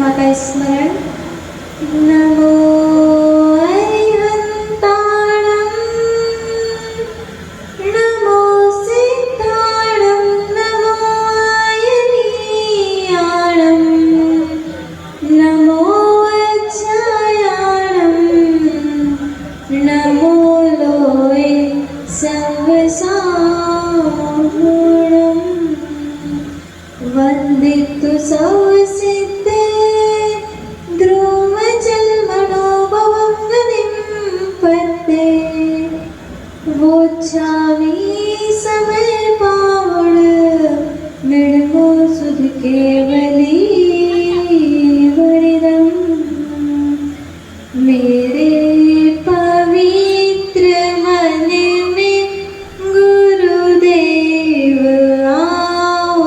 परमात्मा का स्मरण। नमो अरिहन्ताणं, नमो सिद्धाणं, नमो आयनीयाणं, नमो अज्जायाणं, नमो लोये सर्वसाहुणं। वन्दितु सौसिद्धे ध्रुवजन्मनोभवं पते, वोच्छामि समर्पावण विडमो सुध केवली वरिदं। मेरे पवित्र मन में गुरुदेव आओ,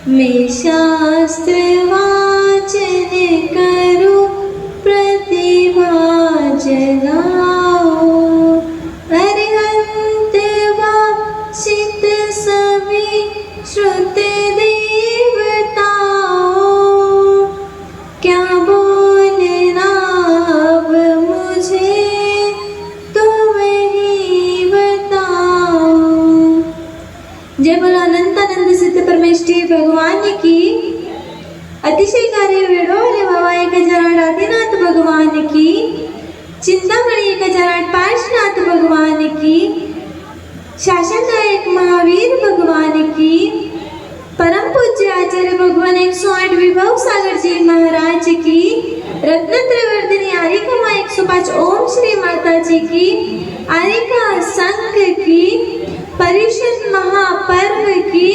मैं शास्त्र वाचन करूं प्रतिभा जगाओ। अरिहंत वासित सभी श्रुत देवताओं, क्या बोलना अब मुझे तुम ही बताओ। जय बोलो अनंतानंद सिद्ध परमेष्ठी भगवान की। अतिशय कार्य वेळोळे बाबा 1008 आदिनाथ भगवान की। चिंतामणी 1008 पार्श्वनाथ भगवान की। शासनदायक महावीर भगवान की। परम पूज्य आचार्य भगवान 108 विभव सागर जी महाराज की। रत्नत्रयवर्धिनी आरिका माँ 105 ओम श्री माता जी की। आरिका संघ की। परिषद महापर्व की।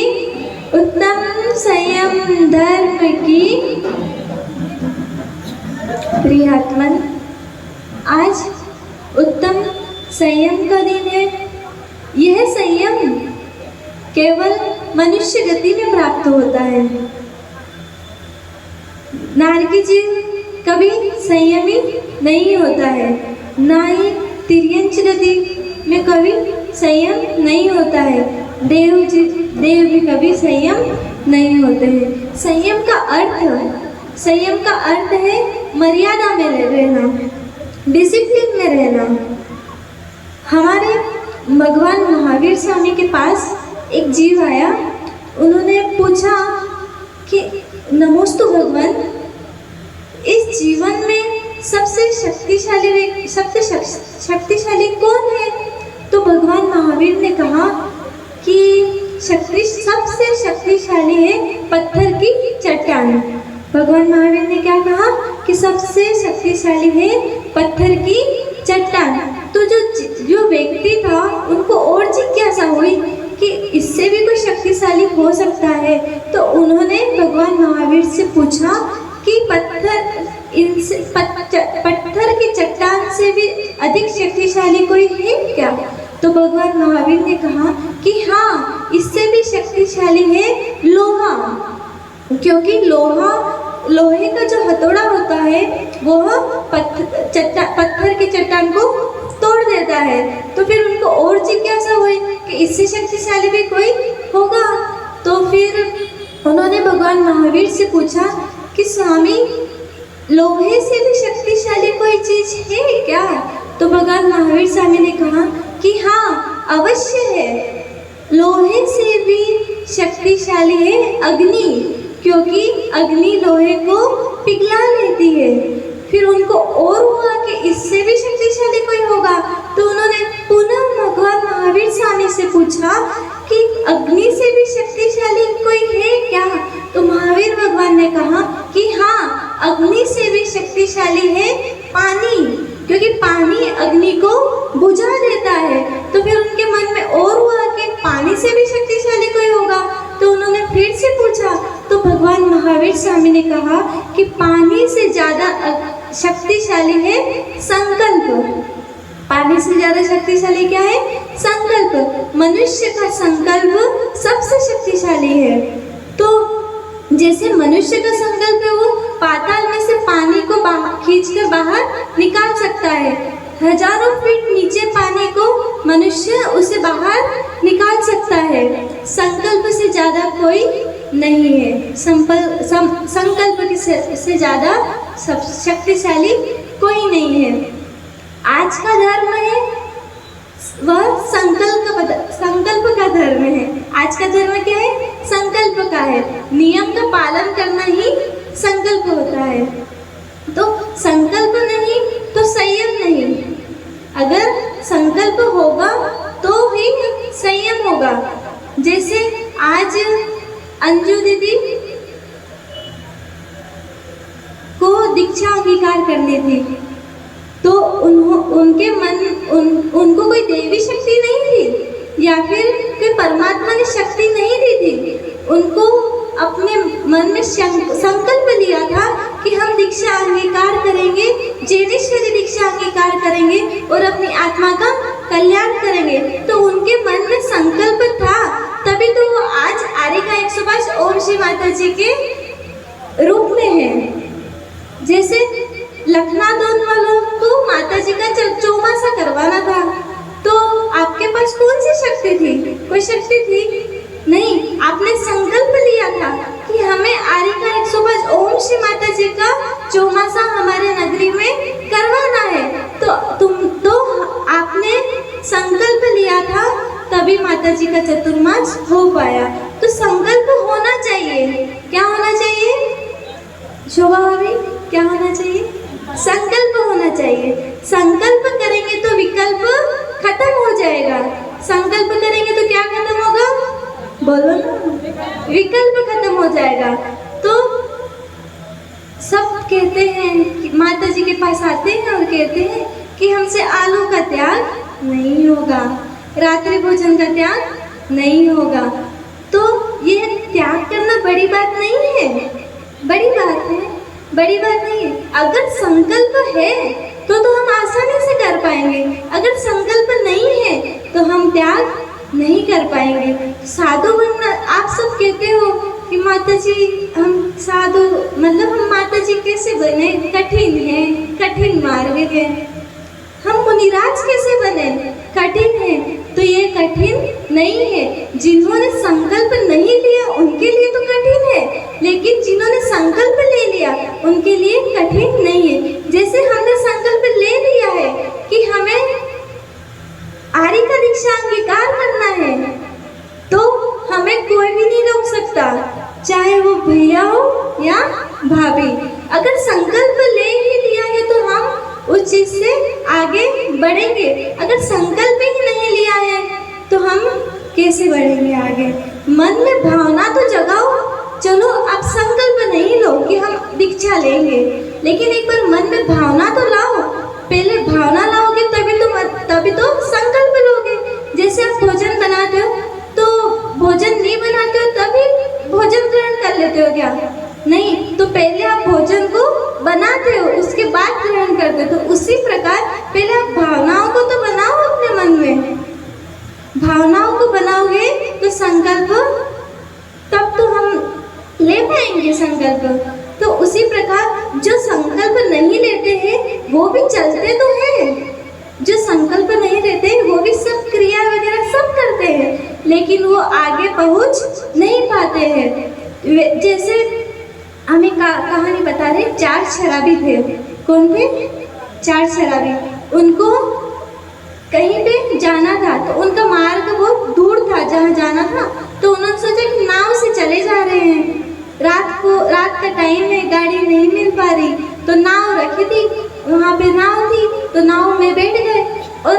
उत्तम संयम धर्म की। प्रियात्मन, आज उत्तम संयम का दिन है। यह संयम केवल मनुष्य गति में प्राप्त होता है। नारकी जीव कभी संयमी नहीं होता है, ना ही तिर्यंच गति में कभी संयम नहीं होता है। देव भी कभी संयम नहीं होते हैं। संयम का अर्थ है मर्यादा में रहना, डिसिप्लिन में रहना। हमारे भगवान महावीर स्वामी के पास एक जीव आया। उन्होंने पूछा कि नमोस्तु भगवान, इस जीवन में सबसे शक्तिशाली कौन है? तो भगवान महावीर ने कहा कि सबसे शक्तिशाली है पत्थर की चट्टान। भगवान महावीर ने क्या कहा कि सबसे शक्तिशाली है पत्थर की चट्टान। तो जो व्यक्ति था उनको और जिज्ञासा हुई कि इससे भी कोई शक्तिशाली हो सकता है। तो उन्होंने भगवान महावीर से पूछा कि पत्थर की चट्टान से भी अधिक शक्तिशाली कोई है क्या? तो भगवान महावीर ने कहा कि हाँ, इससे भी शक्तिशाली है लोहा, क्योंकि लोहे का जो हथौड़ा होता है वो पत्थर की चट्टान को तोड़ देता है। तो फिर उनको और जिज्ञासा हुई कि इससे शक्तिशाली भी कोई होगा। तो फिर उन्होंने भगवान महावीर से पूछा कि स्वामी, लोहे से भी शक्तिशाली कोई चीज है क्या? तो भगवान महावीर स्वामी ने कहा कि हाँ, अवश्य है। लोहे से भी शक्तिशाली है अग्नि, क्योंकि अग्नि लोहे को पिघला लेती है। फिर उनको और हुआ कि इससे भी शक्तिशाली कोई होगा। तो उन्होंने पुनः भगवान महावीर स्वामी से पूछा कि अग्नि से भी शक्तिशाली कोई है क्या? तो महावीर भगवान ने कहा कि हाँ, अग्नि से भी शक्तिशाली है पानी, क्योंकि पानी अग्नि को बुझा देता है। तो फिर उनके मन में और हुआ कि पानी से भी शक्तिशाली कोई होगा। तो उन्होंने फिर से पूछा। तो भगवान महावीर स्वामी ने कहा कि पानी से ज़्यादा शक्तिशाली है संकल्प। पानी से ज़्यादा शक्तिशाली क्या है? संकल्प। मनुष्य का संकल्प सबसे शक्तिशाली है। तो जैसे मनुष्य का संकल्प है, वो पाताल में से पानी को खींचकर बाहर निकाल सकता है। हजारों फीट नीचे पानी को मनुष्य उसे बाहर निकाल सकता है। संकल्प से ज़्यादा कोई नहीं है। संकल्प से ज़्यादा सब शक्तिशाली कोई नहीं है। आज का धर्म है वह संकल्प का धर्म है। आज का धर्म क्या है? संकल्प का है। नियम का पालन करना ही संकल्प होता है। तो संकल्प नहीं तो संयम नहीं। अगर संकल्प होगा तो ही संयम होगा। जैसे आज अंजू दीदी को दीक्षा अंगीकार करनी थी, तो उनके उनको कोई देवी शक्ति नहीं थी या फिर कोई परमात्मा ने शक्ति नहीं दी थी। उनको अपने मन में संकल्प लिया था कि हम दीक्षा अंगीकार करेंगे, जैनेश्वरी दीक्षा अंगीकार करेंगे और अपनी आत्मा का कल्याण करेंगे। तो उनके मन में संकल्प था, तभी तो वो आज आरिका 105 ओम श्री माता जी के रूप में है। जैसे लखनादौन वालों को माता जी का चौमासा करवाना था, तो आपके पास कौन सी शक्ति थी? कोई शक्ति थी नहीं। आपने संकल्प लिया था कि हमें आरिका 105 ओम श्री माता जी का चौमासा हमारे नगरी में करवाना है। तो आपने संकल्प लिया था, तभी माता जी का चतुर्मास हो पाया। तो संकल्प होना चाहिए। क्या होना चाहिए शोभा भाभी? क्या होना चाहिए? संकल्प होना चाहिए। संकल्प करेंगे तो विकल्प खत्म हो जाएगा। संकल्प करेंगे तो क्या खत्म होगा? बोलो ना, विकल्प खत्म हो जाएगा। तो सब कहते हैं कि माता जी के पास आते हैं और कहते हैं कि हमसे आलू का त्याग नहीं होगा, रात्रि भोजन का त्याग नहीं होगा। तो यह त्याग करना बड़ी बात नहीं है, बड़ी बात है, बड़ी बात नहीं है। अगर संकल्प है तो हम आसानी से कर पाएंगे। अगर संकल्प नहीं है तो हम त्याग नहीं कर पाएंगे। साधु बनना, आप सब कहते हो कि माता जी हम साधु, मतलब हम माता जी कैसे बने? कठिन है, कठिन मार्ग है। हम मुनिराज कैसे बने? कठिन है। तो ये कठिन नहीं है। जिन्होंने संकल्प नहीं लिया उनके लिए तो कठिन है, लेकिन जिन्होंने संकल्प ले लिया उनके लिए कठिन नहीं है। जैसे हमने संकल्प ले लिया है कि हमें आरिका दीक्षा अंगीकार करना है, तो हमें कोई भी नहीं रोक सकता, चाहे वो भैया हो या भाभी। अगर संकल्प ले ही लिया है तो हम उस चीज से आगे बढ़ेंगे। अगर संकल्प ही नहीं लिया है तो हम कैसे बढ़ेंगे आगे? मन में भावना तो जगाओ। चलो आप संकल्प नहीं लो कि हम दीक्षा लेंगे, लेकिन एक बार मन में भावना तो लाओ। पहले भावना लाओगे तभी तो संकल्प लोगे। जैसे आप भोजन बनाते हो, तो भोजन नहीं बनाते हो तभी भोजन ग्रहण कर लेते हो क्या? नहीं, तो पहले आप भोजन को बनाते हो, उसके बाद ग्रहण करते हो। तो उसी प्रकार पहले आप भावनाओं को तो बनाओ अपने मन में। भावनाओं को बनाओगे तो संकल्प, तब तो हम ले पाएंगे संकल्प। तो उसी प्रकार जो संकल्प नहीं लेते हैं वो भी चलते तो हैं, जो संकल्प नहीं लेते वो भी सब क्रिया वगैरह सब करते हैं, लेकिन वो आगे पहुंच नहीं पाते हैं। जैसे हमें कहानी बता रहे, 4 शराबी थे। कौन थे? 4 शराबी। उनको कहीं पे जाना था, तो उनका मार्ग बहुत दूर था जहाँ जाना था। तो उन्होंने सोचा कि नाव से चले जा रहे हैं, रात का टाइम है, गाड़ी नहीं मिल पा रही, तो नाव रखी थी, वहाँ पे नाव थी, तो नाव में बैठ गए। और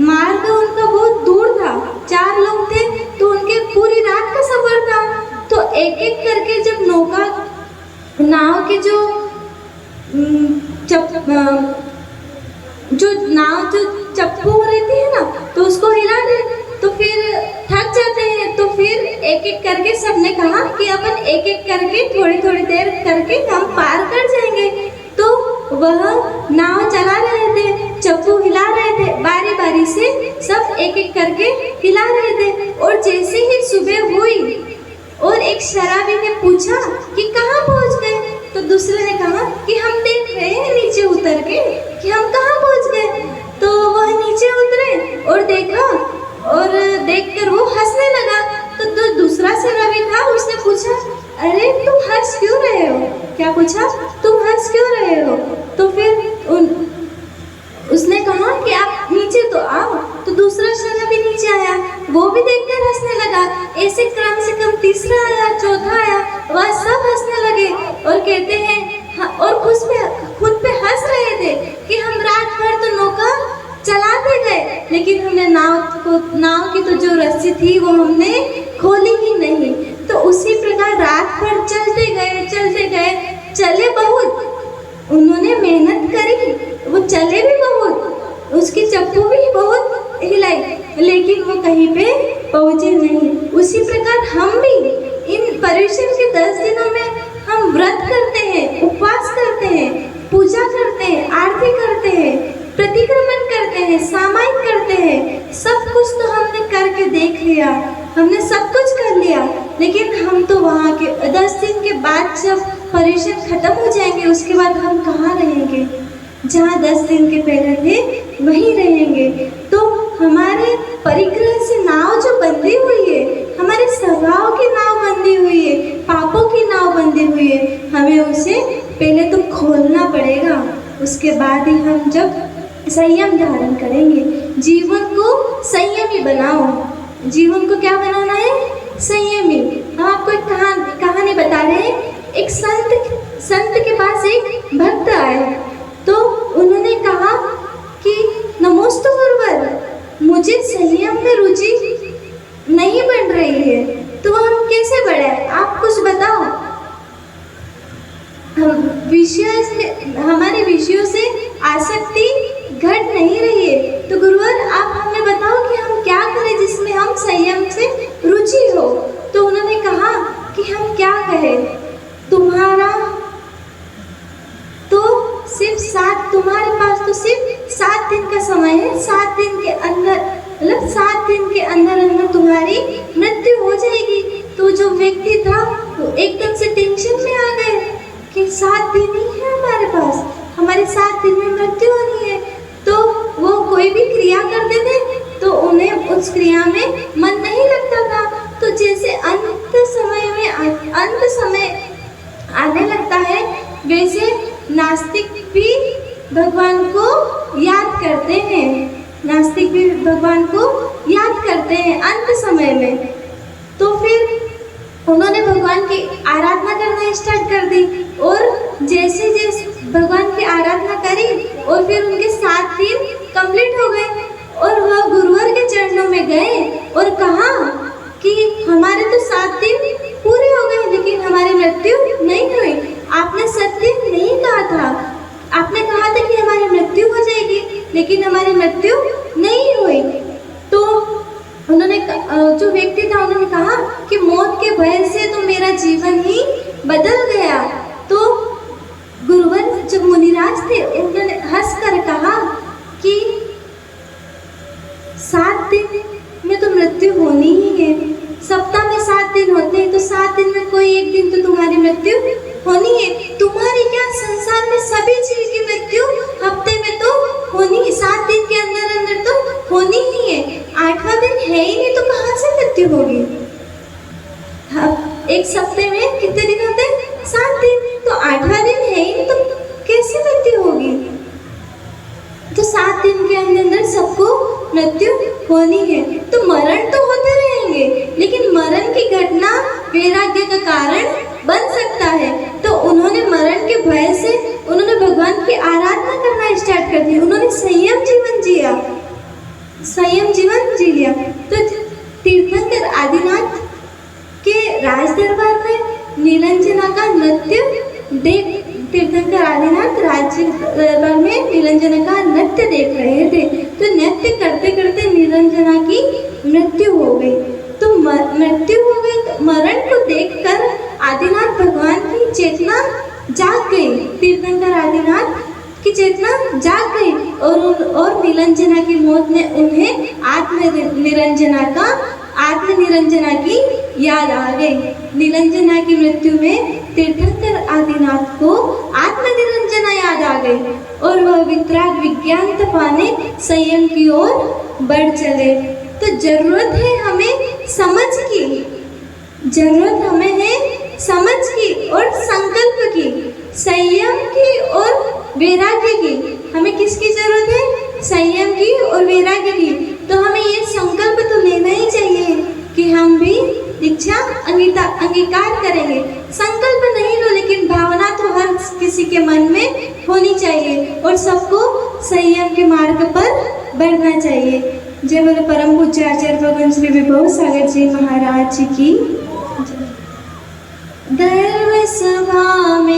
मार्ग उनका बहुत दूर था, 4 लोग थे, तो उनके पूरी रात का सफर था। तो एक एक करके जब नाव के जो चप्पू रहती है ना, तो उसको हिला दे, तो फिर थक जाते हैं। तो फिर एक एक करके सबने कहा कि अपन एक एक करके थोड़ी थोड़ी देर करके हम पार कर जाएंगे। तो वह नाव चला रहे थे, चप्पू हिला रहे थे, बारी बारी से सब एक एक करके हिला रहे थे। और जैसे ही सुबह हुई और एक शराबी ने पूछा कि कहाँ पहुँच गए, तो दूसरे ने कहा कि हम देख रहे हैं नीचे उतर के कि हम कहाँ पहुँच गए। तो वह नीचे उतरे और देखा, और देखकर वो हंसने लगा। तो तो दूसरा सेनापति था, उसने पूछा, अरे तुम हंस क्यों रहे हो? क्या पूछा? तुम हंस क्यों रहे हो? तो फिर उसने कहा कि आप नीचे तो आओ। तो दूसरा सेनापति नीचे आया, वो भी देखकर हंसने लगा। ऐसे क्रम से कम तीसरा आया, चौथा आया, वह सब हंसने लगे और कहते हैं और खुद पे हंस रहे थे कि हम रात भर तो नौका चलाते गए, लेकिन हमने नाव की तो जो रस्सी थी वो हमने खोली ही नहीं। तो उसी प्रकार रात भर चलते गए, चले बहुत, उन्होंने मेहनत करी, वो चले भी बहुत, उसकी चप्पू भी बहुत हिलाई, लेकिन वो कहीं पे पहुंचे नहीं। उसी प्रकार हम भी इन पर्युषण के 10 दिनों में हम व्रत करते हैं, उपवास करते हैं, पूजा करते हैं, आरती करते हैं, प्रतिक्रमण करते हैं, सामायिक करते हैं, सब कुछ तो हमने करके देख लिया, हमने सब कुछ कर लिया, लेकिन हम तो वहाँ के 10 दिन के बाद जब पर्युषण खत्म हो जाएंगे, उसके बाद हम कहाँ रहेंगे? जहाँ 10 दिन के पहले थे वहीं रहेंगे। तो हमारे परिग्रह से नाव जो बंधी हुई है, हमारे स्वभाव की नाव बंधी हुई है, पापों की नाव बंधी हुई है, हमें उसे पहले तो खोलना पड़ेगा, उसके बाद ही हम जब संयम धारण करेंगे। जीवन को संयमी बनाओ। जीवन को क्या बनाना है? संयमी। हम आपको एक कहानी बता रहे हैं। एक संत के पास एक भक्त आया, तो उन्होंने कहा कि नमोस्तु गुरुवर, मुझे संयम में रुचि नहीं बन रही है, तो हम कैसे बढ़ाएं? आप कुछ बताओ। हमारे विषयों से आसक्ति घट नहीं रही है, तो गुरुवर आप हमें बताओ कि हम क्या करें जिसमें हम संयम से रुचि हो। तो उन्होंने कहा कि हम क्या कहें, तुम्हारा तो तुम्हारे पास तो सिर्फ 7 दिन का समय है, 7 दिन के अंदर, मतलब 7 दिन के अंदर तुम्हारी मृत्यु हो जाएगी। तो जो व्यक्ति था वो एकदम से टेंशन में आ गए कि 7 दिन ही है हमारे पास, हमारे 7 दिन में मृत्यु होनी है। तो वो कोई भी क्रिया करते थे तो उन्हें उस क्रिया में मन नहीं लगता था। तो जैसे अंत समय आने लगता है, वैसे नास्तिक भी भगवान को याद करते हैं, नास्तिक भी भगवान को याद करते हैं अंत समय में। तो फिर उन्होंने भगवान की आराधना करना स्टार्ट कर दी, और जैसे जैसे भगवान की आराधना करी और फिर उनके 7 दिन कंप्लीट हो गए, और वह गुरुवर के चरणों में गए और कहा कि हमारे तो 7 दिन पूरे हो गए, लेकिन हमारी मृत्यु नहीं हुई। आपने सत्य नहीं कहा था, आपने कहा था कि हमारी मृत्यु हो जाएगी, लेकिन हमारी मृत्यु नहीं हुई। तो उन्होंने, जो व्यक्ति था, उन्होंने कहा कि मौत के भय से तो मेरा जीवन ही बदल गया। तो गुरुवर जब मुनिराज थे, उन्होंने हंसकर कहा कि 7 दिन में तो मृत्यु होनी ही है, सप्ताह में 7 दिन होते हैं, तो 7 दिन में कोई एक दिन तो तुम्हारी मृत्यु होनी है। तुम्हारी क्या, संसार में सभी चीज की मृत्यु हफ्ते में तो होनी, 7 दिन के अंदर अंदर तो होनी ही है। 8वां दिन है ही नहीं, तो कहाँ से मृत्यु होगी? एक सप्ते में कितने दिन होते हैं? 7 दिन। तो 8वां दिन है ही नहीं, तो कैसे मृत्यु होगी? तो 7 दिन के अंदर सबको मृत्यु होनी है। तो मरण तो होते रहेंगे, लेकिन मरण की घटना वैराग्य का कारण बन सकता है। तो उन्होंने मरण के भय से उन्होंने भगवान की आराधना करना स्टार्ट कर दी, उन्होंने संयम जीवन जिया, संयम जीवन जी लिया। तो तीर्थंकर आदिनाथ के राज दरबार में नीलांजना का नृत्य देख, तीर्थंकर आदिनाथ राज्य दरबार में नीलांजना का नृत्य देख रहे थे। तो नृत्य करते करते नीलांजना की मृत्यु हो गई। तो मृत्यु हो गई, तो मरण को देखकर आदिनाथ भगवान की चेतना जाग गई, तीर्थंकर आदिनाथ की चेतना जाग गई, और नीलांजना की मौत ने उन्हें आत्मनिरंजना की याद आ गई। नीलांजना की मृत्यु में तीर्थंकर आदिनाथ को आत्मनिरंजना याद आ गई, और वह वितराग विज्ञान पाने संयम की ओर बढ़ चले। तो जरूरत है हमें समझ की, जरूरत हमें है समझ की और संकल्प की, संयम की और वैराग्य की। हमें किसकी जरूरत है? संयम की और वैराग्य की। तो हमें ये संकल्प तो लेना ही चाहिए कि हम भी दीक्षा अंगीकार करेंगे। संकल्प नहीं लो, लेकिन भावना तो हर किसी के मन में होनी चाहिए और सबको संयम के मार्ग पर बढ़ना चाहिए। जय बोले परम पूज्य आचार्य भगवान श्री विभव सागर जी महाराज जी की। धर्म सभा में